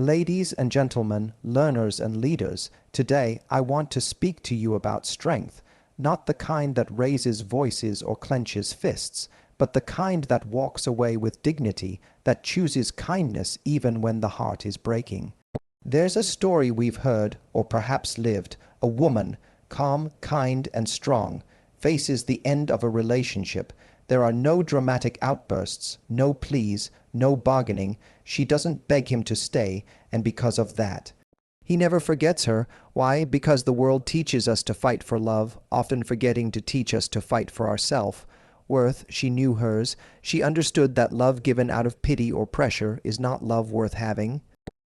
Ladies and gentlemen, learners and leaders, today I want to speak to you about strength, not the kind that raises voices or clenches fists, but the kind that walks away with dignity, that chooses kindness even when the heart is breaking. There's a story we've heard, or perhaps lived. A woman, calm, kind, and strong, faces the end of a relationship. There are no dramatic outbursts, no pleas, no bargaining. She doesn't beg him to stay, and because of that, he never forgets her. Why? Because the world teaches us to fight for love, often forgetting to teach us to fight for ourselves. Worth, she knew hers. She understood that love given out of pity or pressure is not love worth having.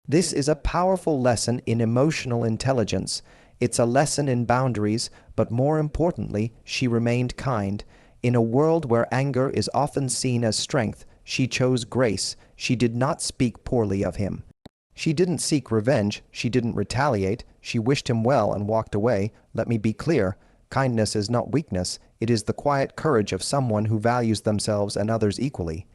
This is a powerful lesson in emotional intelligence. It's a lesson in boundaries, but more importantly, she remained kind. In a world where anger is often seen as strength, she chose grace. She did not speak poorly of him. She didn't seek revenge. She didn't retaliate. She wished him well and walked away. Let me be clear. Kindness is not weakness. It is the quiet courage of someone who values themselves and others equally.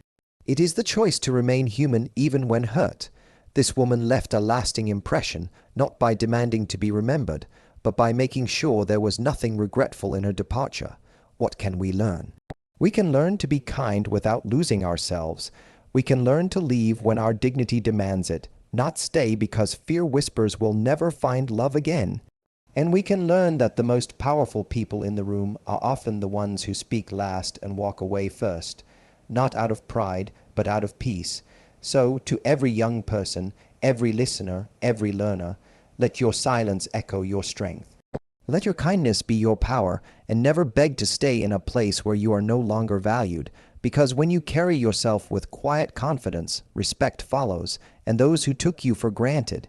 It is the choice to remain human even when hurt. This woman left a lasting impression, not by demanding to be remembered, but by making sure there was nothing regretful in her departure. What can we learn? We can learn to be kind without losing ourselves. We can learn to leave when our dignity demands it, not stay because fear whispers we'll never find love again. And we can learn that the most powerful people in the room are often the ones who speak last and walk away first, not out of pride, but out of peace. So, to every young person, every listener, every learner, let your silence echo your strength. Let your kindness be your power, and never beg to stay in a place where you are no longer valued, because when you carry yourself with quiet confidence, respect follows, and those who took you for granted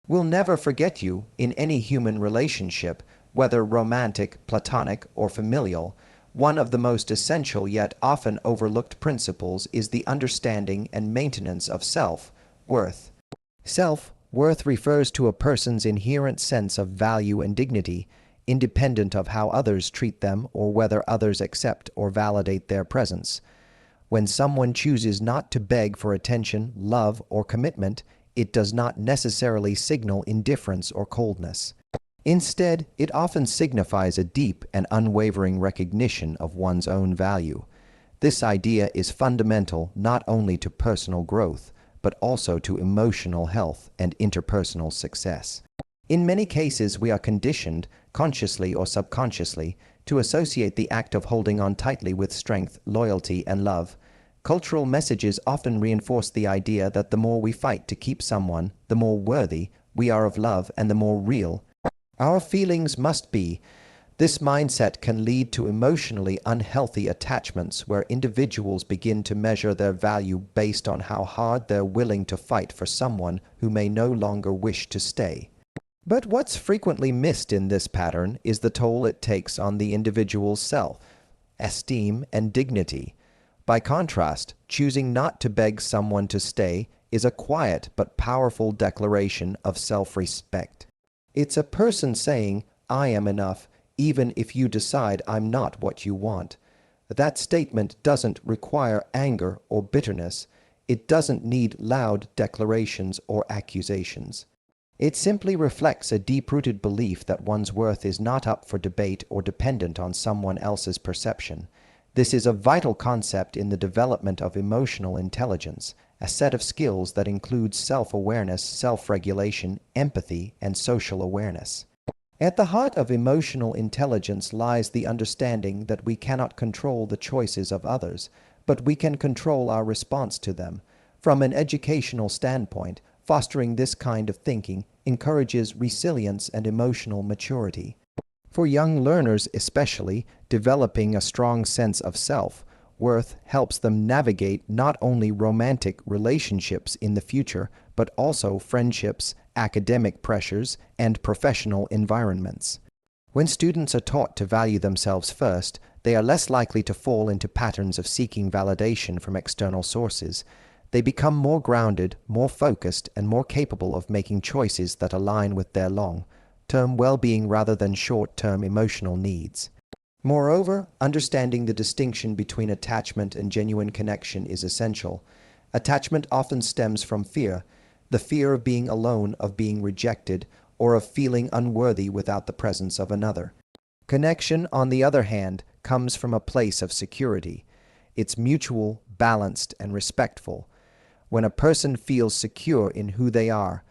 will never forget you. In any human relationship, whether romantic, platonic, or familial. One of the most essential yet often overlooked principles is the understanding and maintenance of self-worth. Self-worth refers to a person's inherent sense of value and dignity, independent of how others treat them or whether others accept or validate their presence. When someone chooses not to beg for attention, love, or commitment, it does not necessarily signal indifference or coldness. Instead, it often signifies a deep and unwavering recognition of one's own value. This idea is fundamental not only to personal growth, but also to emotional health and interpersonal success. In many cases, we are conditioned, consciously or subconsciously, to associate the act of holding on tightly with strength, loyalty, and love. Cultural messages often reinforce the idea that the more we fight to keep someone, the more worthy we are of love and the more real our feelings must be. This mindset can lead to emotionally unhealthy attachments where individuals begin to measure their value based on how hard they're willing to fight for someone who may no longer wish to stay. But what's frequently missed in this pattern is the toll it takes on the individual's self-esteem and dignity. By contrast, choosing not to beg someone to stay is a quiet but powerful declaration of self-respect. It's a person saying, I am enough, even if you decide I'm not what you want. That statement doesn't require anger or bitterness. It doesn't need loud declarations or accusations. It simply reflects a deep-rooted belief that one's worth is not up for debate or dependent on someone else's perception. This is a vital concept in the development of emotional intelligence, a set of skills that includes self-awareness, self-regulation, empathy, and social awareness. At the heart of emotional intelligence lies the understanding that we cannot control the choices of others, but we can control our response to them. From an educational standpoint, fostering this kind of thinking encourages resilience and emotional maturity. For young learners especially, developing a strong sense of self-worth helps them navigate not only romantic relationships in the future, but also friendships, academic pressures, and professional environments. When students are taught to value themselves first, they are less likely to fall into patterns of seeking validation from external sources. They become more grounded, more focused, and more capable of making choices that align with their long-term well-being rather than short-term emotional needs. Moreover, understanding the distinction between attachment and genuine connection is essential. Attachment often stems from fear. the fear of being alone, of being rejected, or of feeling unworthy without the presence of another. Connection, on the other hand, comes from a place of security. It's mutual, balanced, and respectful. When a person feels secure in who they are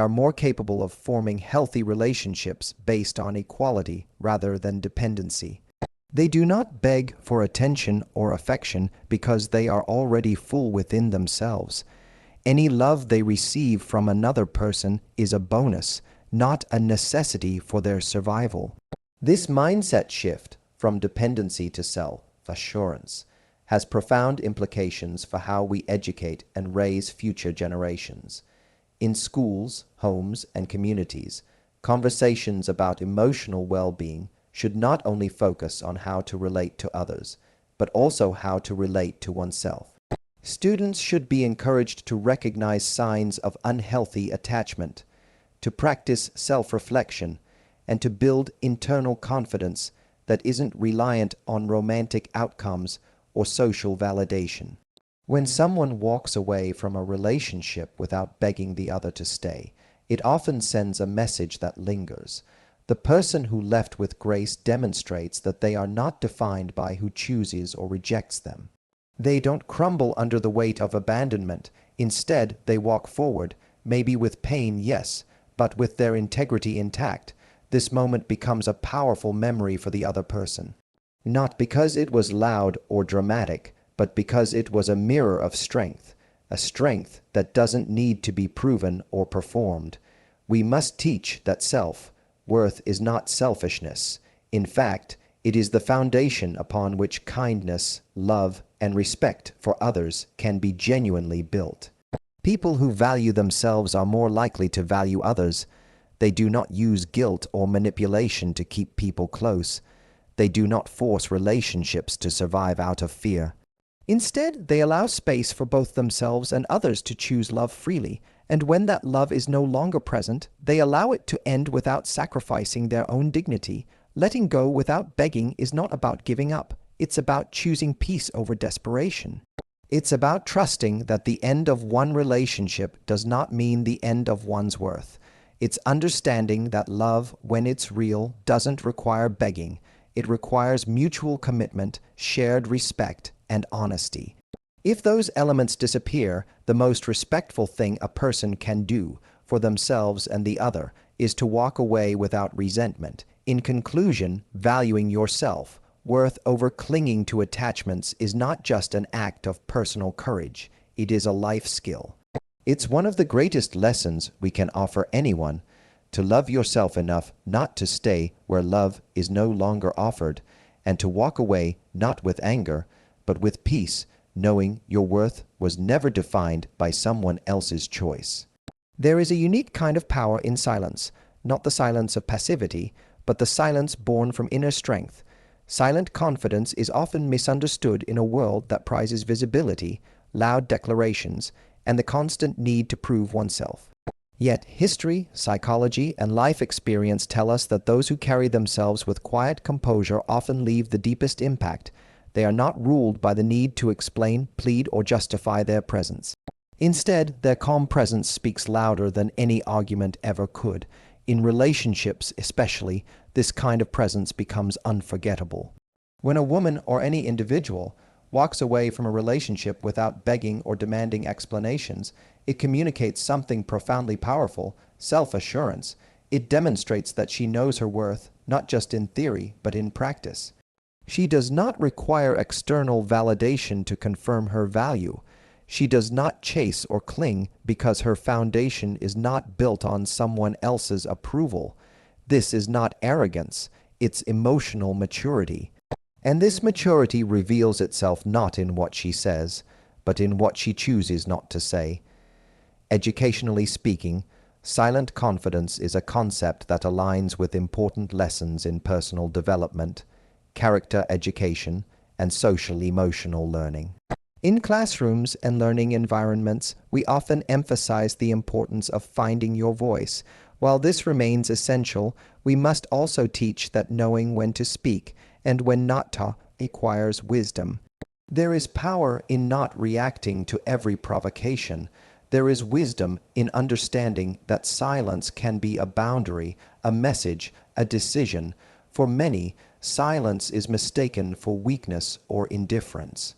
more capable of forming healthy relationships based on equality rather than dependency. They do not beg for attention or affection because they are already full within themselves. Any love they receive from another person is a bonus, not a necessity for their survival. This mindset shift from dependency to self-assurance has profound implications for how we educate and raise future generations. In schools, homes, and communities, conversations about emotional well-being should not only focus on how to relate to others, but also how to relate to oneself. Students should be encouraged to recognize signs of unhealthy attachment, to practice self-reflection, and to build internal confidence that isn't reliant on romantic outcomes or social validation. When someone walks away from a relationship without begging the other to stay, it often sends a message that lingers. The person who left with grace demonstrates that they are not defined by who chooses or rejects them. They don't crumble under the weight of abandonment. Instead, they walk forward, maybe with pain, yes, but with their integrity intact. This moment becomes a powerful memory for the other person. Not because it was loud or dramatic, but because it was a mirror of strength, a strength that doesn't need to be proven or performed. We must teach that self-worth is not selfishness. In fact, it is the foundation upon which kindness, love, and respect for others can be genuinely built. People who value themselves are more likely to value others. They do not use guilt or manipulation to keep people close. They do not force relationships to survive out of fear. Instead, they allow space for both themselves and others to choose love freely, and when that love is no longer present, they allow it to end without sacrificing their own dignity. Letting go without begging is not about giving up. It's about choosing peace over desperation. It's about trusting that the end of one relationship does not mean the end of one's worth. It's understanding that love, when it's real, doesn't require begging. It requires mutual commitment, shared respect, and honesty. If those elements disappear, the most respectful thing a person can do for themselves and the other is to walk away without resentment. In conclusion, valuing yourself, worth over clinging to attachments is not just an act of personal courage, it is a life skill. It's one of the greatest lessons we can offer anyone, to love yourself enough not to stay where love is no longer offered, and to walk away not with anger, but with peace, knowing your worth was never defined by someone else's choice. There is a unique kind of power in silence, not the silence of passivity, but the silence born from inner strength. Silent confidence is often misunderstood in a world that prizes visibility, loud declarations, and the constant need to prove oneself. Yet history, psychology, and life experience tell us that those who carry themselves with quiet composure often leave the deepest impact. They are not ruled by the need to explain, plead, or justify their presence. Instead, their calm presence speaks louder than any argument ever could. In relationships, especially, this kind of presence becomes unforgettable. When a woman or any individual walks away from a relationship without begging or demanding explanations, it communicates something profoundly powerful: self-assurance. It demonstrates that she knows her worth, not just in theory, but in practice. She does not require external validation to confirm her value. She does not chase or cling because her foundation is not built on someone else's approval. This is not arrogance, it's emotional maturity. And this maturity reveals itself not in what she says, but in what she chooses not to say. Educationally speaking, silent confidence is a concept that aligns with important lessons in personal development, character education, and social-emotional learning. In classrooms and learning environments, we often emphasize the importance of finding your voice. While this remains essential, we must also teach that knowing when to speak and when not to requires wisdom. There is power in not reacting to every provocation, There is wisdom in understanding that silence can be a boundary, a message, a decision. For many, silence is mistaken for weakness or indifference.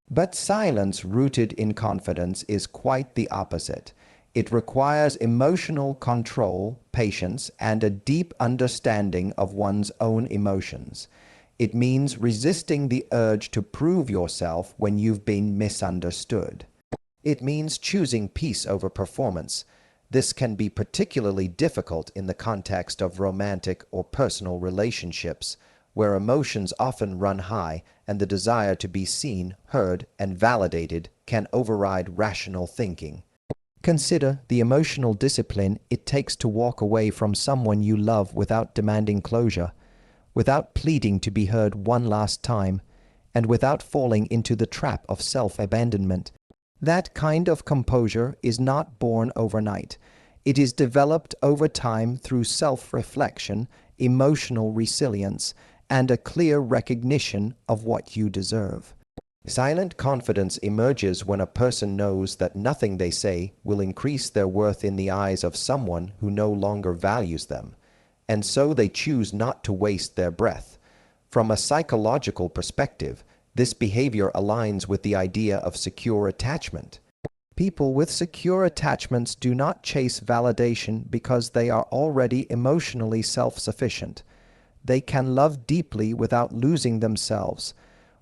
But silence rooted in confidence is quite the opposite. It requires emotional control, patience, and a deep understanding of one's own emotions. It means resisting the urge to prove yourself when you've been misunderstood. It means choosing peace over performance. This can be particularly difficult in the context of romantic or personal relationships, where emotions often run high and the desire to be seen, heard, and validated can override rational thinking. Consider the emotional discipline it takes to walk away from someone you love without demanding closure, without pleading to be heard one last time, and without falling into the trap of self-abandonment. That kind of composure is not born overnight. It is developed over time through self-reflection, emotional resilience, and a clear recognition of what you deserve. Silent confidence emerges when a person knows that nothing they say will increase their worth in the eyes of someone who no longer values them, and so they choose not to waste their breath. From a psychological perspective, this behavior aligns with the idea of secure attachment. People with secure attachments do not chase validation because they are already emotionally self-sufficient. They can love deeply without losing themselves.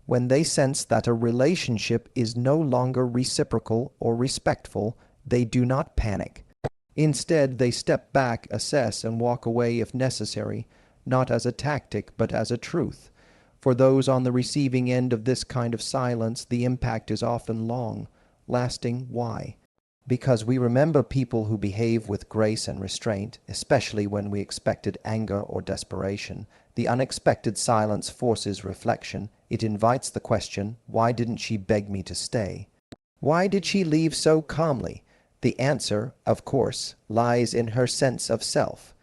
When they sense that a relationship is no longer reciprocal or respectful, they do not panic. Instead, they step back, assess, and walk away if necessary, not as a tactic but as a truth. For those on the receiving end of this kind of silence, the impact is often long, lasting. Why? Because we remember people who behave with grace and restraint, especially when we expected anger or desperation. The unexpected silence forces reflection. It invites the question, why didn't she beg me to stay? Why did she leave so calmly? The answer, of course, lies in her sense of self.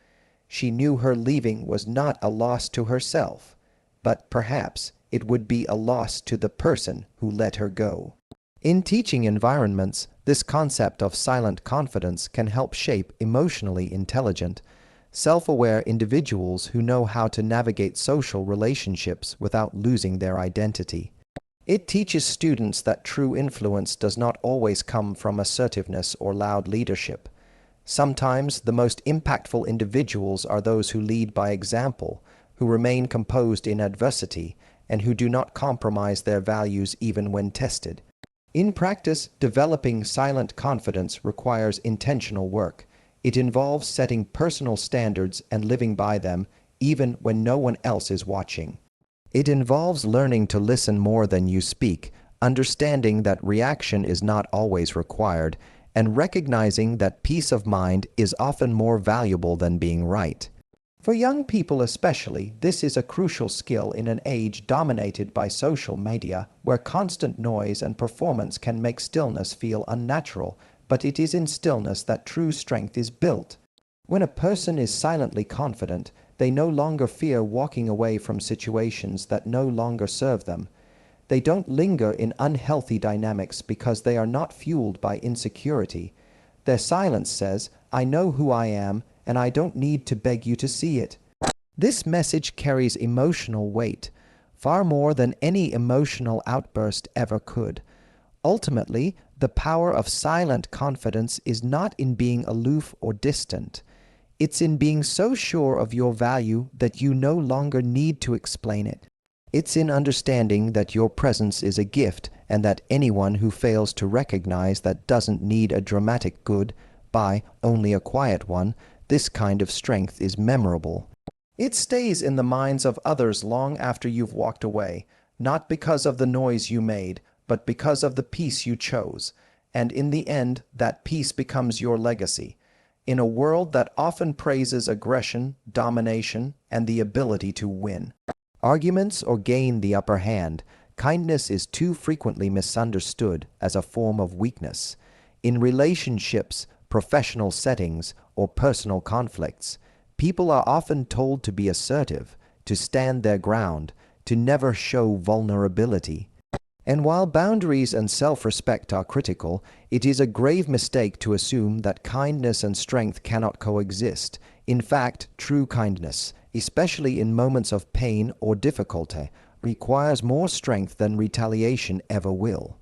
She knew her leaving was not a loss to herself, but perhaps it would be a loss to the person who let her go. In teaching environments, this concept of silent confidence can help shape emotionally intelligent, self-aware individuals who know how to navigate social relationships without losing their identity. It teaches students that true influence does not always come from assertiveness or loud leadership. Sometimes the most impactful individuals are those who lead by example, who remain composed in adversity, and who do not compromise their values even when tested. In practice, developing silent confidence requires intentional work. It involves setting personal standards and living by them, even when no one else is watching. It involves learning to listen more than you speak, understanding that reaction is not always required, and recognizing that peace of mind is often more valuable than being right. For young people especially, this is a crucial skill in an age dominated by social media, where constant noise and performance can make stillness feel unnatural, but it is in stillness that true strength is built. When a person is silently confident, they no longer fear walking away from situations that no longer serve them. They don't linger in unhealthy dynamics because they are not fueled by insecurity. Their silence says, "I know who I am, and I don't need to beg you to see it." This message carries emotional weight, far more than any emotional outburst ever could. Ultimately, the power of silent confidence is not in being aloof or distant. It's in being so sure of your value that you no longer need to explain it. It's in understanding that your presence is a gift and that anyone who fails to recognize that doesn't need a dramatic goodbye, only a quiet one. This kind of strength is memorable. It stays in the minds of others long after you've walked away, not because of the noise you made, but because of the peace you chose. And in the end, that peace becomes your legacy. In a world that often praises aggression, domination, and the ability to win arguments or gain the upper hand, kindness is too frequently misunderstood as a form of weakness. In relationships, professional settings, or personal conflicts, people are often told to be assertive, to stand their ground, to never show vulnerability. And while boundaries and self-respect are critical, it is a grave mistake to assume that kindness and strength cannot coexist. In fact, true kindness, especially in moments of pain or difficulty, requires more strength than retaliation ever will.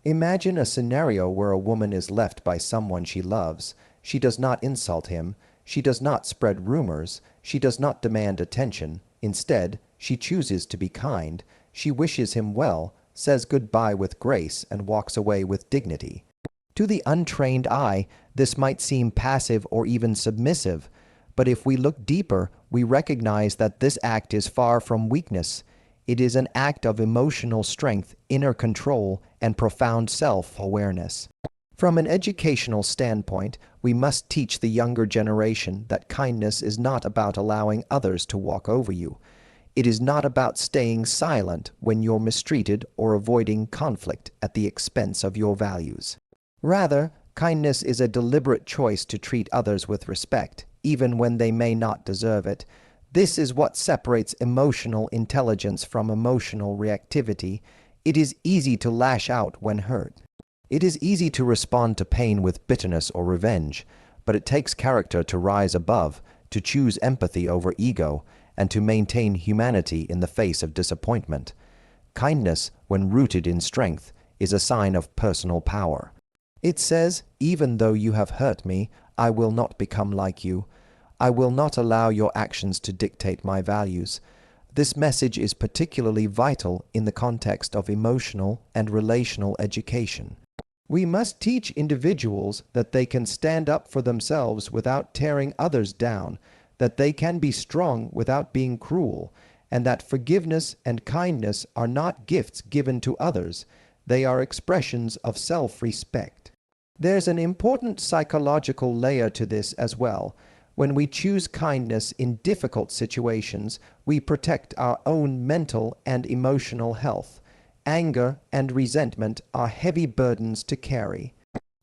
Imagine a scenario where a woman is left by someone she loves. She does not insult him. She does not spread rumors. She does not demand attention. Instead, she chooses to be kind. She wishes him well, says goodbye with grace, and walks away with dignity. To the untrained eye, this might seem passive or even submissive, but if we look deeper, we recognize that this act is far from weakness. It is an act of emotional strength, inner control, and profound self-awareness. From an educational standpoint, we must teach the younger generation that kindness is not about allowing others to walk over you. It is not about staying silent when you're mistreated or avoiding conflict at the expense of your values. Rather, kindness is a deliberate choice to treat others with respect, even when they may not deserve it. This is what separates emotional intelligence from emotional reactivity. It is easy to lash out when hurt. It is easy to respond to pain with bitterness or revenge, but it takes character to rise above, to choose empathy over ego, and to maintain humanity in the face of disappointment. Kindness, when rooted in strength, is a sign of personal power. It says, "Even though you have hurt me, I will not become like you. I will not allow your actions to dictate my values." This message is particularly vital in the context of emotional and relational education. We must teach individuals that they can stand up for themselves without tearing others down, that they can be strong without being cruel, and that forgiveness and kindness are not gifts given to others. They are expressions of self-respect. There's an important psychological layer to this as well. When we choose kindness in difficult situations, we protect our own mental and emotional health. Anger and resentment are heavy burdens to carry.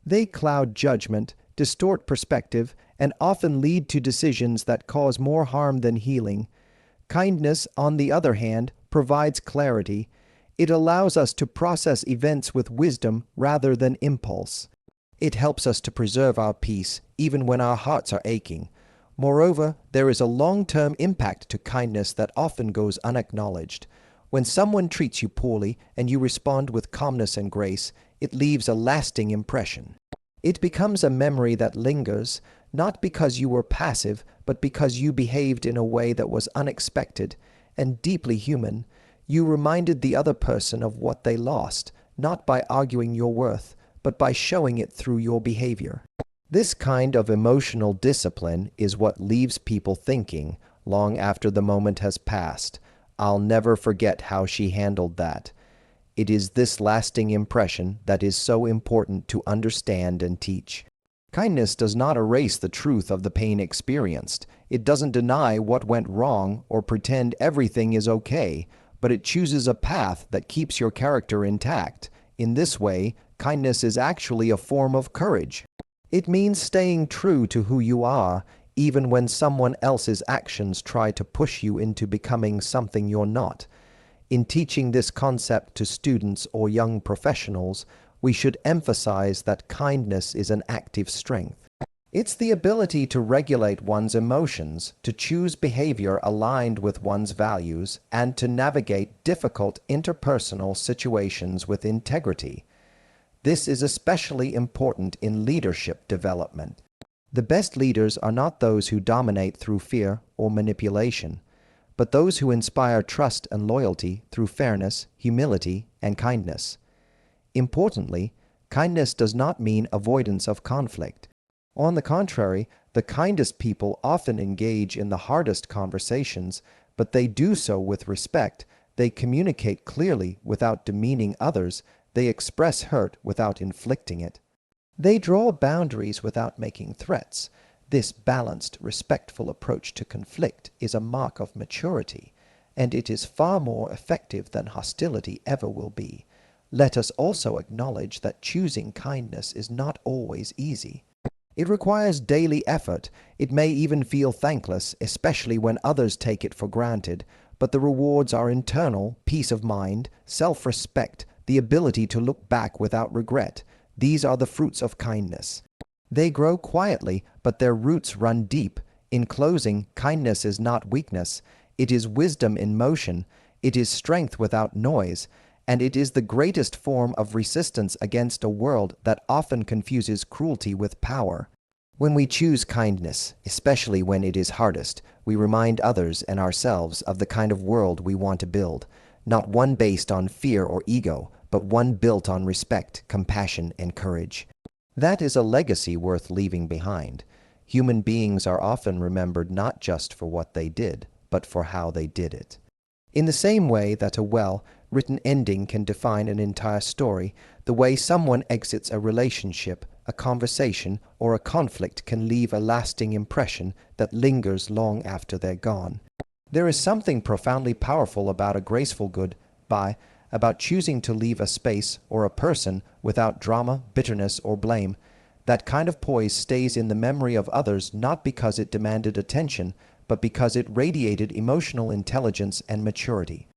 They cloud judgment, distort perspective, and often lead to decisions that cause more harm than healing. Kindness, on the other hand, provides clarity. It allows us to process events with wisdom rather than impulse. It helps us to preserve our peace even when our hearts are aching. Moreover, there is a long-term impact to kindness that often goes unacknowledged. When someone treats you poorly and you respond with calmness and grace, it leaves a lasting impression. It becomes a memory that lingers, not because you were passive, but because you behaved in a way that was unexpected and deeply human. You reminded the other person of what they lost, not by arguing your worth, but by showing it through your behavior. This kind of emotional discipline is what leaves people thinking, long after the moment has passed, "I'll never forget how she handled that." It is this lasting impression that is so important to understand and teach. Kindness does not erase the truth of the pain experienced. It doesn't deny what went wrong or pretend everything is okay, but it chooses a path that keeps your character intact. In this way, kindness is actually a form of courage. It means staying true to who you are, even when someone else's actions try to push you into becoming something you're not. In teaching this concept to students or young professionals, we should emphasize that kindness is an active strength. It's the ability to regulate one's emotions, to choose behavior aligned with one's values, and to navigate difficult interpersonal situations with integrity. This is especially important in leadership development. The best leaders are not those who dominate through fear or manipulation, but those who inspire trust and loyalty through fairness, humility, and kindness. Importantly, kindness does not mean avoidance of conflict. On the contrary, the kindest people often engage in the hardest conversations, but they do so with respect. They communicate clearly without demeaning others. They express hurt without inflicting it. They draw boundaries without making threats. This balanced, respectful approach to conflict is a mark of maturity, and it is far more effective than hostility ever will be. Let us also acknowledge that choosing kindness is not always easy. It requires daily effort. It may even feel thankless, especially when others take it for granted, but the rewards are internal: peace of mind, self-respect, the ability to look back without regret. These are the fruits of kindness. They grow quietly, but their roots run deep. In closing, kindness is not weakness. It is wisdom in motion. It is strength without noise. And it is the greatest form of resistance against a world that often confuses cruelty with power. When we choose kindness, especially when it is hardest, we remind others and ourselves of the kind of world we want to build, not one based on fear or ego, but one built on respect, compassion, and courage. That is a legacy worth leaving behind. Human beings are often remembered not just for what they did, but for how they did it. In the same way that a well-written ending can define an entire story, the way someone exits a relationship, a conversation, or a conflict can leave a lasting impression that lingers long after they're gone. There is something profoundly powerful about a graceful goodbye, about choosing to leave a space or a person without drama, bitterness, or blame. That kind of poise stays in the memory of others not because it demanded attention, but because it radiated emotional intelligence and maturity.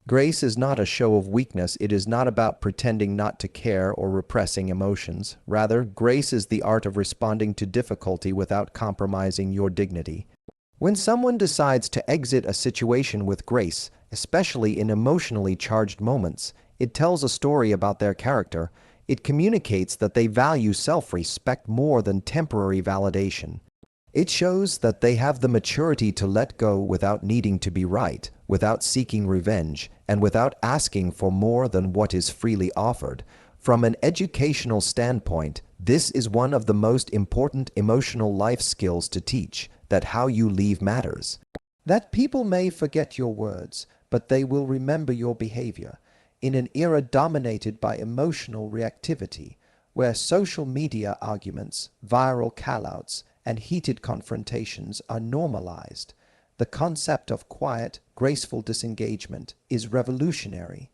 Grace is not a show of weakness. It is not about pretending not to care or repressing emotions. Rather, grace is the art of responding to difficulty without compromising your dignity. When someone decides to exit a situation with grace, especially in emotionally charged moments, it tells a story about their character. It communicates that they value self-respect more than temporary validation. It shows that they have the maturity to let go without needing to be right, without seeking revenge, and without asking for more than what is freely offered. From an educational standpoint, this is one of the most important emotional life skills to teach, that how you leave matters. That people may forget your words, but they will remember your behavior. In an era dominated by emotional reactivity, where social media arguments, viral call-outs, and heated confrontations are normalized, the concept of quiet, graceful disengagement is revolutionary.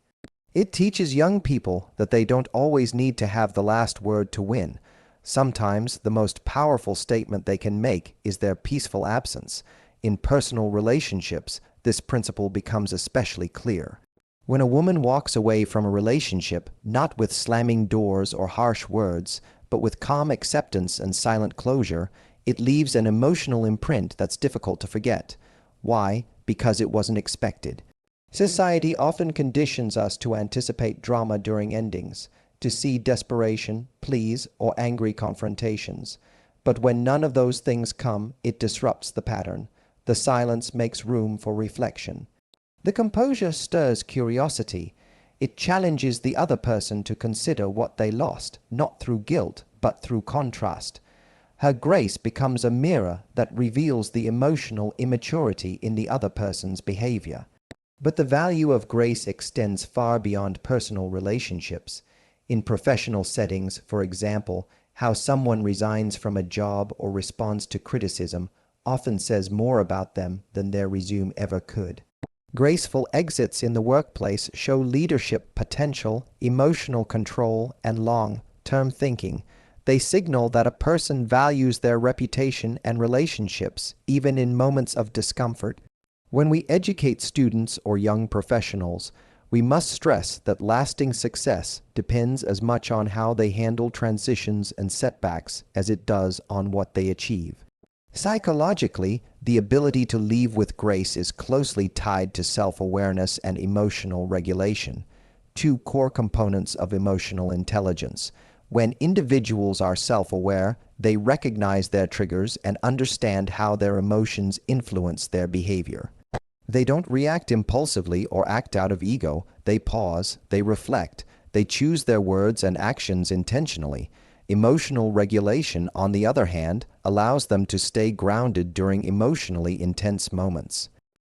It teaches young people that they don't always need to have the last word to win. Sometimes the most powerful statement they can make is their peaceful absence. In personal relationships, this principle becomes especially clear. When a woman walks away from a relationship, not with slamming doors or harsh words, but with calm acceptance and silent closure, it leaves an emotional imprint that's difficult to forget. Why? Because it wasn't expected. Society often conditions us to anticipate drama during endings, to see desperation, pleas, or angry confrontations. But when none of those things come, it disrupts the pattern. The silence makes room for reflection. The composure stirs curiosity. It challenges the other person to consider what they lost, not through guilt, but through contrast. Her grace becomes a mirror that reveals the emotional immaturity in the other person's behavior. But the value of grace extends far beyond personal relationships. In professional settings, for example, how someone resigns from a job or responds to criticism often says more about them than their resume ever could. Graceful exits in the workplace show leadership potential, emotional control, and long-term thinking. They signal that a person values their reputation and relationships, even in moments of discomfort. When we educate students or young professionals, we must stress that lasting success depends as much on how they handle transitions and setbacks as it does on what they achieve. Psychologically, the ability to leave with grace is closely tied to self-awareness and emotional regulation, two core components of emotional intelligence. When individuals are self-aware, they recognize their triggers and understand how their emotions influence their behavior. They don't react impulsively or act out of ego. They pause, they reflect, they choose their words and actions intentionally. Emotional regulation, on the other hand, allows them to stay grounded during emotionally intense moments.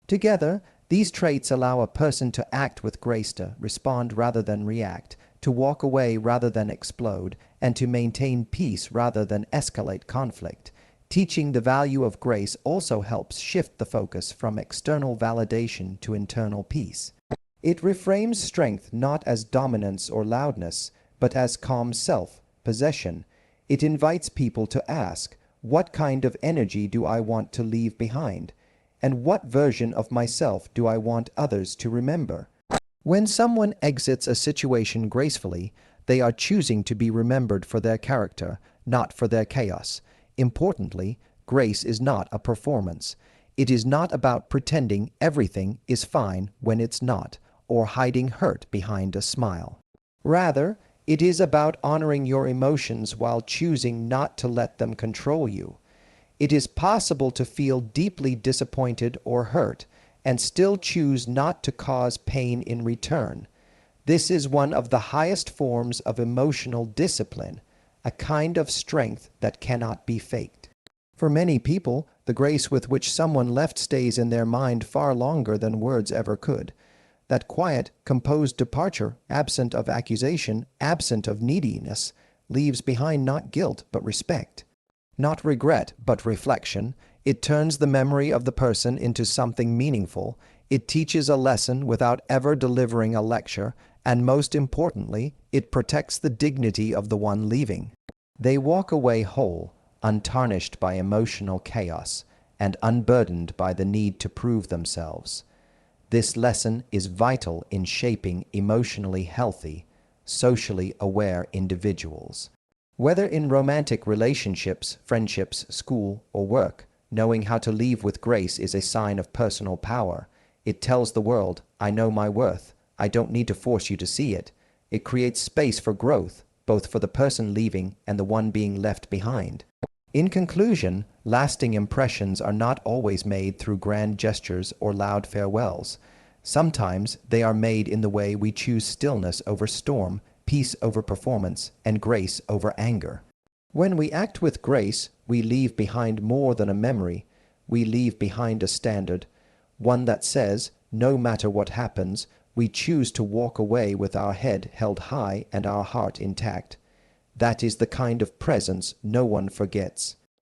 Together, these traits allow a person to act with grace, to respond rather than react, to walk away rather than explode, and to maintain peace rather than escalate conflict. Teaching the value of grace also helps shift the focus from external validation to internal peace. It reframes strength not as dominance or loudness, but as calm self-possession. It invites people to ask, what kind of energy do I want to leave behind? And what version of myself do I want others to remember? When someone exits a situation gracefully, they are choosing to be remembered for their character, not for their chaos. Importantly, grace is not a performance. It is not about pretending everything is fine when it's not, or hiding hurt behind a smile. Rather, it is about honoring your emotions while choosing not to let them control you. It is possible to feel deeply disappointed or hurt and still choose not to cause pain in return. This is one of the highest forms of emotional discipline, a kind of strength that cannot be faked. For many people, the grace with which someone left stays in their mind far longer than words ever could. That quiet, composed departure, absent of accusation, absent of neediness, leaves behind not guilt but respect. Not regret, but reflection. It turns the memory of the person into something meaningful. It teaches a lesson without ever delivering a lecture, and most importantly, it protects the dignity of the one leaving. They walk away whole, untarnished by emotional chaos, and unburdened by the need to prove themselves. This lesson is vital in shaping emotionally healthy, socially aware individuals. Whether in romantic relationships, friendships, school, or work, knowing how to leave with grace is a sign of personal power. It tells the world, I know my worth. I don't need to force you to see it. It creates space for growth, both for the person leaving and the one being left behind. In conclusion, lasting impressions are not always made through grand gestures or loud farewells. Sometimes they are made in the way we choose stillness over storm, peace over performance, and grace over anger. When we act with grace, we leave behind more than a memory. We leave behind a standard, one that says, no matter what happens, we choose to walk away with our head held high and our heart intact. That is the kind of presence no one forgets.